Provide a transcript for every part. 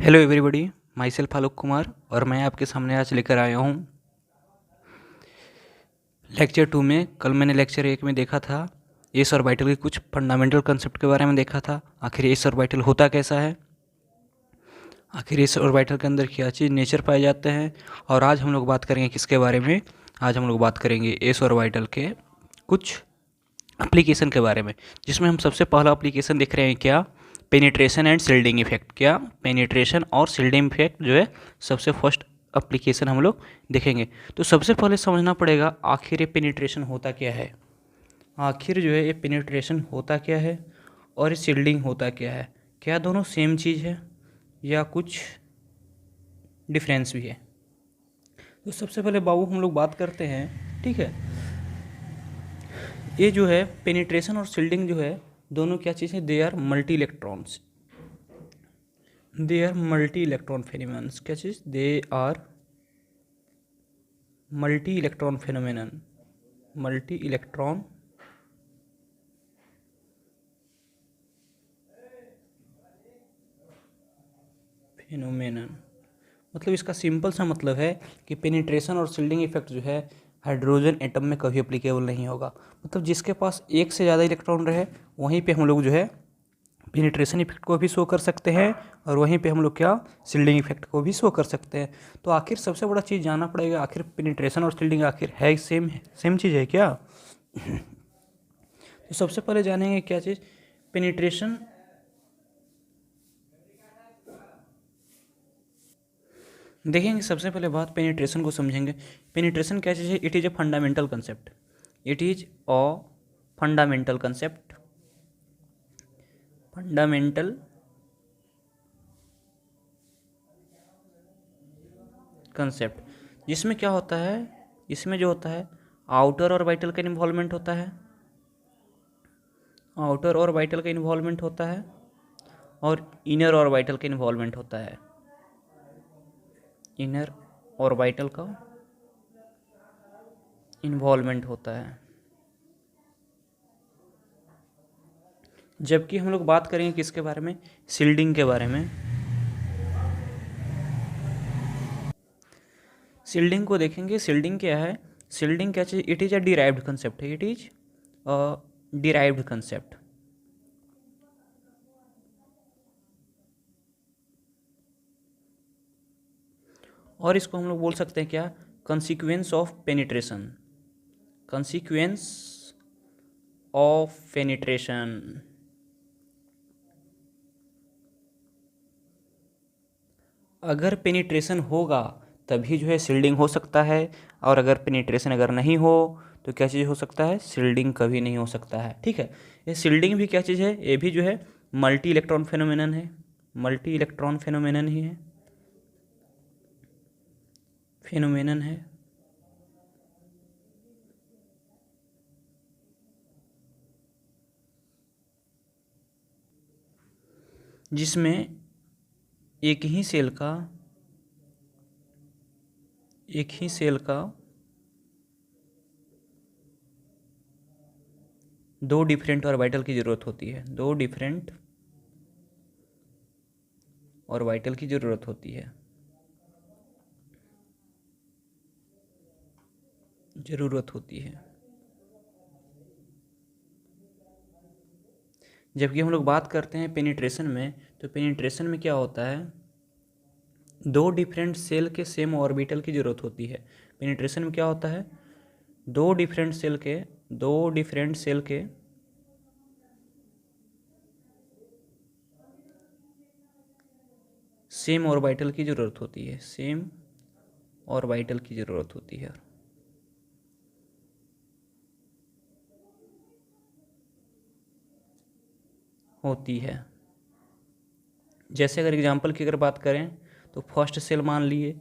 Hello everybody, my self Alok Kumar और मैं आपके सामने आज लेकर आया हूँ लेक्चर 2 में। कल मैंने लेक्चर 1 में देखा था एस ऑर्बिटल के कुछ फंडामेंटल कंसेप्ट के बारे में देखा था। आखिर एस ऑर्बिटल होता कैसा है, आखिर एस ऑर्बिटल के अंदर क्या चीज़ नेचर पाए जाते हैं। और आज हम लोग बात करेंगे किसके बारे में, आज हम लोग बात करेंगे एस ऑर्बिटल के कुछ एप्लीकेशन के बारे में, जिसमें हम सबसे पहला एप्लीकेशन देख रहे हैं क्या, पेनिट्रेशन एंड शिल्डिंग इफेक्ट। क्या पेनिट्रेशन और शिल्डिंग इफेक्ट जो है सबसे फर्स्ट एप्लीकेशन हम लोग देखेंगे। तो सबसे पहले समझना पड़ेगा आखिर ये पेनिट्रेशन होता क्या है, आखिर जो है ये पेनिट्रेशन होता क्या है और ये शिल्डिंग होता क्या है। क्या दोनों सेम चीज़ है या कुछ डिफरेंस भी है। तो सबसे पहले बाबू हम लोग बात करते हैं, ठीक है। ये जो है पेनिट्रेशन और शिल्डिंग जो है दोनों क्या चीज़ है, they are multi electrons, they are multi electron phenomenons. क्या चीज़, they are multi electron phenomenon, multi electron phenomenon. मतलब इसका सिंपल सा मतलब है कि पेनिट्रेशन और शिल्डिंग इफेक्ट जो है हाइड्रोजन एटम में कभी अप्लीकेबल नहीं होगा। मतलब जिसके पास एक से ज़्यादा इलेक्ट्रॉन रहे वहीं पे हम लोग जो है पेनिट्रेशन इफेक्ट को भी शो कर सकते हैं और वहीं पे हम लोग क्या, शिल्डिंग इफेक्ट को भी शो कर सकते हैं। तो आखिर सबसे बड़ा चीज़ जानना पड़ेगा, आखिर पेनिट्रेशन और शिल्डिंग आखिर है सेम चीज़ है क्या। तो सबसे पहले जानेंगे क्या चीज़, पेनिट्रेशन। देखेंगे सबसे पहले बात पेनिट्रेशन को समझेंगे। पेनिट्रेशन क्या चीज़ है, it is a fundamental concept, it is a fundamental concept, fundamental concept, जिसमें क्या होता है, इसमें जो होता है आउटर और वाइटल का इन्वॉल्वमेंट होता है, आउटर और वाइटल का इन्वॉल्वमेंट होता है और इनर और वाइटल का इन्वॉल्वमेंट होता है, इनर और वाइटल का इन्वॉल्वमेंट होता है। जबकि हम लोग बात करेंगे किसके बारे में, शिल्डिंग के बारे में। शिल्डिंग को देखेंगे, शिल्डिंग क्या है, शिल्डिंग क्या चीज़, it is a derived concept है, it is a derived concept. और इसको हम लोग बोल सकते हैं क्या, consequence of penetration, consequence of penetration. अगर पेनिट्रेशन होगा तभी जो है शिल्डिंग हो सकता है, और अगर पेनिट्रेशन अगर नहीं हो तो क्या चीज़ हो सकता है, शिल्डिंग कभी नहीं हो सकता है। ठीक है, ये शिल्डिंग भी क्या चीज़ है, ये भी जो है मल्टी इलेक्ट्रॉन फेनोमेनन है, मल्टी इलेक्ट्रॉन फेनोमेनन ही है, फेनोमेनन है। जिसमें एक ही सेल का दो डिफरेंट ऑर्बिटल की ज़रूरत होती है, दो डिफरेंट ऑर्बिटल की ज़रूरत होती है, ज़रूरत होती है। जबकि हम लोग बात करते हैं पेनिट्रेशन में, तो पेनिट्रेशन में क्या होता है, दो डिफरेंट सेल के सेम ऑर्बिटल की ज़रूरत होती है। पेनिट्रेशन में क्या होता है, दो डिफरेंट सेल के सेम ऑर्बिटल की ज़रूरत होती है, सेम ऑर्बिटल की ज़रूरत होती है। जैसे अगर एग्जांपल की अगर बात करें तो फर्स्ट सेल मान लिए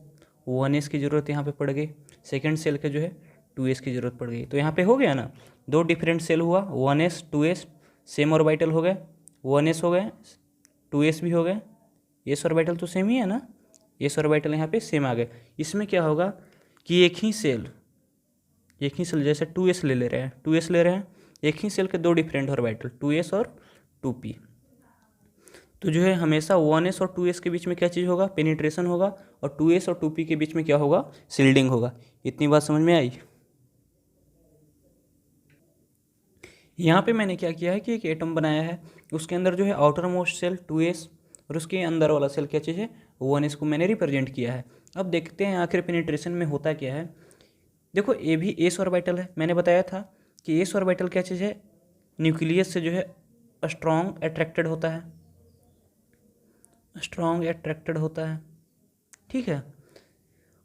1s की ज़रूरत यहाँ पे पड़ गई, सेकंड सेल के जो है 2s की ज़रूरत पड़ गई। तो यहाँ पे हो गया ना, दो डिफरेंट सेल हुआ, 1s 2s सेम ऑर्बिटल हो गए, 1s हो गए 2s भी हो गए, एस ऑर्बिटल तो सेम ही है ना, एस ऑर्बिटल यहाँ पे सेम आ गए। इसमें क्या होगा कि एक ही सेल जैसे 2s ले रहे हैं, एक ही सेल के दो डिफरेंट ऑर्बिटल 2s और 2p। तो जो है हमेशा 1s और 2s के बीच में क्या चीज़ होगा, पेनिट्रेशन होगा, और 2s और 2p के बीच में क्या होगा, सील्डिंग होगा। इतनी बात समझ में आई। यहाँ पे मैंने क्या किया है कि एक एटम बनाया है, उसके अंदर जो है आउटर मोस्ट सेल 2s और उसके अंदर वाला सेल क्या चीज़ है, 1s को मैंने रिप्रेजेंट किया है। अब देखते हैं आखिर पेनिट्रेशन में होता क्या है। देखो ये भी एस ऑर्बिटल है, मैंने बताया था कि एस ऑर्बिटल क्या चीज़ है, न्यूक्लियस से जो है स्ट्रॉन्ग अट्रैक्टेड होता है, स्ट्रॉन्ग अट्रैक्टेड होता है, ठीक है।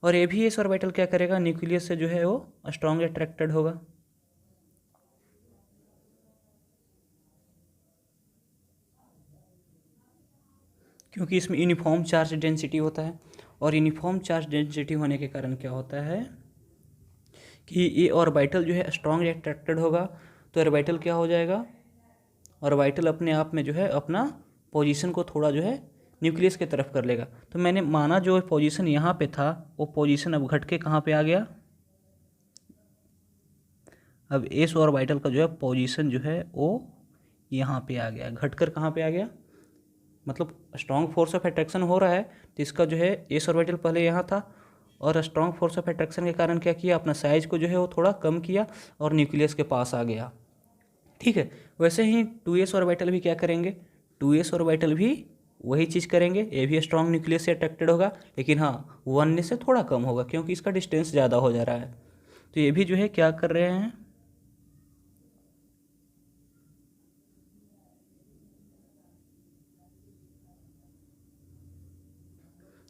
और ये भी एस ऑर्बिटल क्या करेगा, न्यूक्लियस से जो है वो स्ट्रॉन्ग अट्रैक्टेड होगा। क्योंकि इसमें यूनिफॉर्म चार्ज डेंसिटी होता है, और यूनिफॉर्म चार्ज डेंसिटी होने के कारण क्या होता है कि ये ऑर्बिटल जो है स्ट्रॉन्ग अट्रैक्टेड होगा। तो ऑर्बिटल क्या हो जाएगा, ऑर्बिटल अपने आप में जो है अपना पोजीशन को थोड़ा जो है न्यूक्लियस की तरफ कर लेगा। तो मैंने माना जो पोजीशन यहाँ पे था वो पोजीशन अब घट के कहाँ पे आ गया, अब एस ऑर्बिटल का जो है पोजीशन जो है वो यहाँ पे आ गया, घटकर कहाँ पे आ गया, मतलब स्ट्रॉन्ग फोर्स ऑफ अट्रैक्शन हो रहा है तो इसका जो है एस ऑर्बिटल पहले यहाँ था, और स्ट्रॉन्ग फोर्स ऑफ अट्रैक्शन के कारण क्या किया, अपना साइज को जो है वो थोड़ा कम किया और न्यूक्लियस के पास आ गया, ठीक है। वैसे ही 2s ऑर्बिटल भी क्या करेंगे, 2s ऑर्बिटल भी वही चीज़ करेंगे, ये भी स्ट्रॉन्ग न्यूक्लियस से अट्रैक्टेड होगा, लेकिन हाँ 1s से थोड़ा कम होगा क्योंकि इसका डिस्टेंस ज़्यादा हो जा रहा है। तो ये भी जो है क्या कर रहे हैं,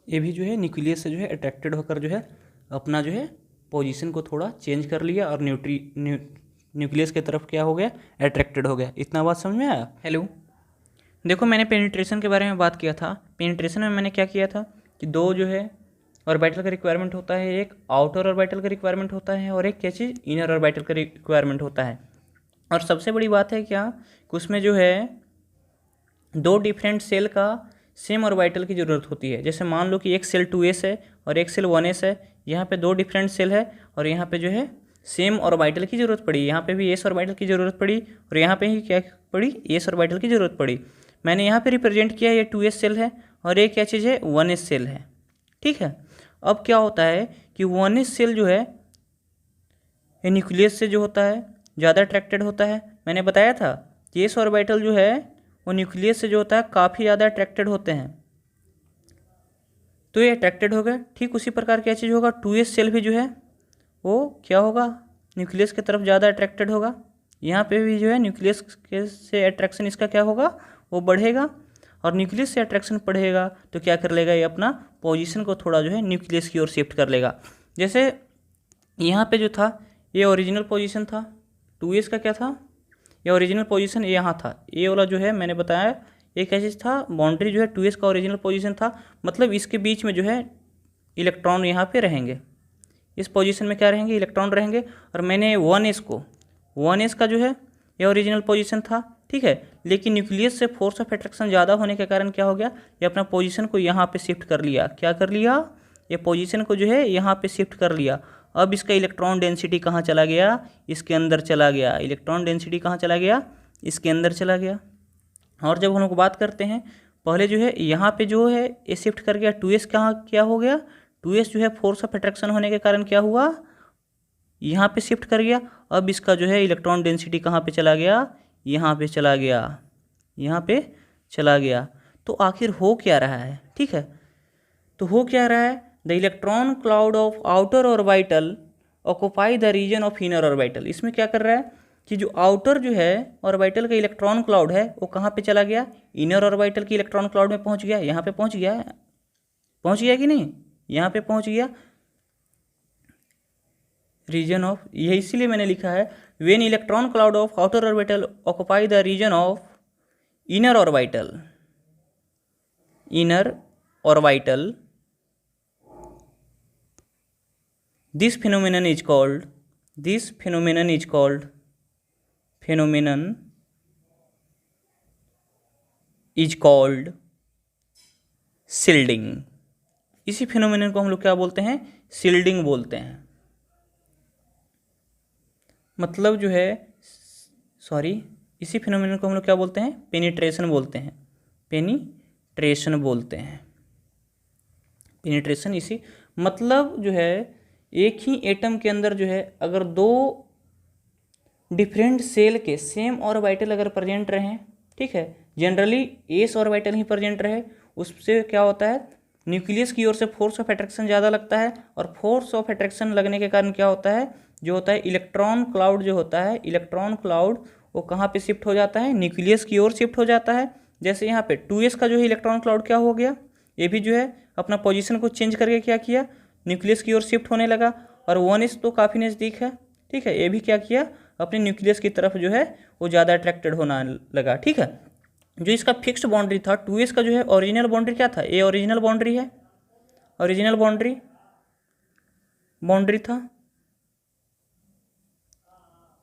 ये भी जो है न्यूक्लियस से जो है अट्रैक्टेड होकर जो है अपना जो है पोजीशन को थोड़ा चेंज कर लिया और न्यूक्लियस की तरफ क्या हो गया, अट्रैक्टेड हो गया। इतना बात समझ में आया। हेलो, देखो मैंने पेनिट्रेशन के बारे में बात किया था। पेनिट्रेशन में मैंने क्या किया था कि दो जो है ऑर्बिटल का रिक्वायरमेंट होता है, एक आउटर ऑर्बिटल का रिक्वायरमेंट होता है और एक क्या चीज़, इनर ऑर्बिटल का रिक्वायरमेंट होता है। और सबसे बड़ी बात है क्या कि उसमें जो है दो डिफरेंट सेल का सेम ऑर्बिटल की ज़रूरत होती है। जैसे मान लो कि एक सेल 2s है और एक सेल 1s है, यहाँ पे दो डिफरेंट सेल है और यहाँ पे जो है सेम ऑर्बिटल की ज़रूरत पड़ी, यहाँ पे भी एस ऑर्बिटल की ज़रूरत पड़ी और यहाँ पे ही क्या पड़ी, एस ऑर्बिटल की ज़रूरत पड़ी। मैंने यहाँ पे रिप्रेजेंट किया ये 2s सेल है और ये क्या चीज़ है, 1s सेल है, ठीक है। अब क्या होता है कि 1s सेल जो है ये न्यूक्लियस से जो होता है ज़्यादा अट्रैक्टेड होता है। मैंने बताया था कि एस ऑर्बिटल जो है वो न्यूक्लियस से जो होता है काफ़ी ज़्यादा अट्रैक्टेड होते हैं, तो ये अट्रैक्टेड हो गए। ठीक उसी प्रकार क्या चीज़ होगा, 2s सेल भी जो है वो क्या होगा, न्यूक्लियस की तरफ ज़्यादा अट्रैक्टेड होगा। यहाँ पे भी जो है न्यूक्लियस के से अट्रैक्शन इसका क्या होगा, वो बढ़ेगा, और न्यूक्लियस से अट्रैक्शन बढ़ेगा तो क्या कर लेगा, ये अपना पोजीशन को थोड़ा जो है न्यूक्लियस की ओर शिफ्ट कर लेगा। जैसे यहाँ पे जो था ये ओरिजिनल पोजीशन था, 2s का क्या था, ये ओरिजिनल पोजीशन यहाँ था, ये वाला जो है मैंने बताया ये क्या चीज़ था, बाउंड्री जो है 2s का ओरिजिनल पोजीशन था, मतलब इसके बीच में जो है इलेक्ट्रॉन यहाँ पे रहेंगे, इस पोजीशन में क्या रहेंगे, इलेक्ट्रॉन रहेंगे। और मैंने 1s का जो है ये ओरिजिनल पोजीशन था, ठीक है, लेकिन न्यूक्लियस से फोर्स ऑफ अट्रैक्शन ज़्यादा होने के कारण क्या हो गया, ये अपना पोजीशन को यहाँ पे शिफ्ट कर लिया। क्या कर लिया, ये पोजीशन को जो है यहाँ पे शिफ्ट कर लिया। अब इसका इलेक्ट्रॉन डेंसिटी कहाँ चला गया, इसके अंदर चला गया, इलेक्ट्रॉन डेंसिटी कहाँ चला गया, इसके अंदर चला गया। और जब हम लोग बात करते हैं पहले जो है यहाँ पे जो है ये शिफ्ट कर गया, 2s कहाँ क्या हो गया, 2s जो है फोर्स ऑफ अट्रैक्शन होने के कारण क्या हुआ, यहाँ पे शिफ्ट कर गया। अब इसका जो है इलेक्ट्रॉन डेंसिटी कहाँ पे चला गया, यहाँ पे चला गया, यहाँ पे चला गया। तो आखिर हो क्या रहा है, ठीक है, तो हो क्या रहा है, the electron cloud of outer orbital occupy the region of inner orbital. इसमें क्या कर रहा है कि जो आउटर जो है ऑर्बिटल का इलेक्ट्रॉन क्लाउड है वो कहाँ पे चला गया, इनर ऑर्बिटल की इलेक्ट्रॉन क्लाउड में पहुँच गया, यहाँ पे पहुँच गया कि नहीं, यहाँ पे पहुँच गया। रीजन ऑफ, ये इसीलिए मैंने लिखा है when electron cloud of outer orbital occupy the region of inner orbital, this phenomenon is called shielding। इसी फिनोमेनन को हम लोग क्या बोलते हैं, शील्डिंग बोलते हैं। मतलब जो है इसी फिनोमेनन को हम लोग क्या बोलते हैं, पेनिट्रेशन बोलते हैं, पेनिट्रेशन। पेनिट्रेशन बोलते हैं। पेनिट्रेशन इसी मतलब जो है एक ही एटम के अंदर जो है अगर दो डिफरेंट सेल के सेम ऑर्बिटल अगर प्रेजेंट रहें, ठीक है, जनरली एस ऑर्बिटल ही प्रेजेंट रहे, उससे क्या होता है न्यूक्लियस की ओर से फोर्स ऑफ अट्रैक्शन ज़्यादा लगता है, और फोर्स ऑफ अट्रैक्शन लगने के कारण क्या होता है, जो होता है इलेक्ट्रॉन क्लाउड जो होता है, इलेक्ट्रॉन क्लाउड वो कहाँ पे शिफ्ट हो जाता है, न्यूक्लियस की ओर शिफ्ट हो जाता है। जैसे यहाँ पे 2s का जो है इलेक्ट्रॉन क्लाउड क्या हो गया, ये भी जो है अपना पोजीशन को चेंज करके क्या किया, न्यूक्लियस की ओर शिफ्ट होने लगा। और 1s तो काफ़ी नज़दीक है, ठीक है, ये भी क्या किया, अपने न्यूक्लियस की तरफ जो है वो ज़्यादा अट्रैक्टेड होना लगा, ठीक है। जो इसका फिक्स्ड बाउंड्री था 2s का जो है ओरिजिनल बाउंड्री क्या था, ये ओरिजिनल बाउंड्री है, ओरिजिनल बाउंड्री था।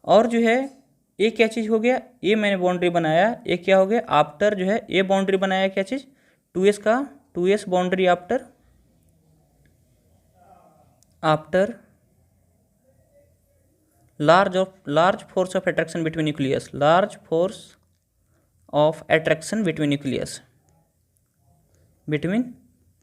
और जो है ये क्या चीज़ हो गया, ये मैंने बाउंड्री बनाया, ये क्या हो गया, आफ्टर जो है ये बाउंड्री बनाया क्या चीज़ 2s का, 2s boundary after large force of attraction between nucleus, large force of attraction between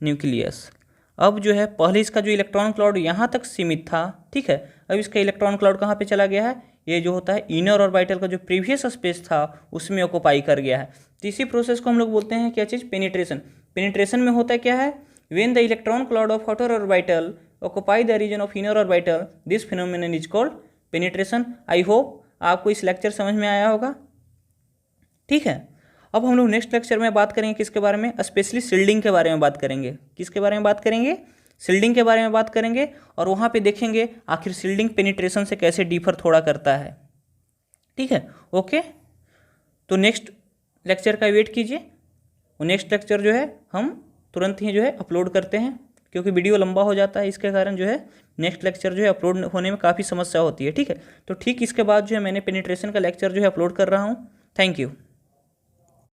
nucleus. अब जो है पहले इसका जो इलेक्ट्रॉन क्लाउड यहाँ तक सीमित था, ठीक है, अब इसका इलेक्ट्रॉन क्लाउड कहाँ पे चला गया है, ये जो होता है इनर ऑर्बिटल का जो प्रीवियस स्पेस था उसमें ऑक्युपाई कर गया है। तो इसी प्रोसेस को हम लोग बोलते हैं क्या चीज़, पेनिट्रेशन। पेनिट्रेशन में होता है क्या है, when the electron cloud of outer orbital occupy the region of inner orbital, this phenomenon is called penetration. I hope आपको इस लेक्चर समझ में आया होगा, ठीक है। अब हम लोग नेक्स्ट लेक्चर में बात करेंगे किसके बारे में, स्पेशली शील्डिंग के बारे में बात करेंगे। किसके बारे में बात करेंगे, शील्डिंग के बारे में बात करेंगे, और वहाँ पे देखेंगे आखिर शील्डिंग पेनिट्रेशन से कैसे डिफर थोड़ा करता है, ठीक है, ओके। तो नेक्स्ट लेक्चर का वेट कीजिए, और नेक्स्ट लेक्चर जो है हम तुरंत ही जो है अपलोड करते हैं, क्योंकि वीडियो लंबा हो जाता है, इसके कारण जो है नेक्स्ट लेक्चर जो है अपलोड होने में काफ़ी समस्या होती है, ठीक है। तो ठीक इसके बाद जो है मैंने पेनिट्रेशन का लेक्चर जो है अपलोड कर रहा हूँ। Thank you.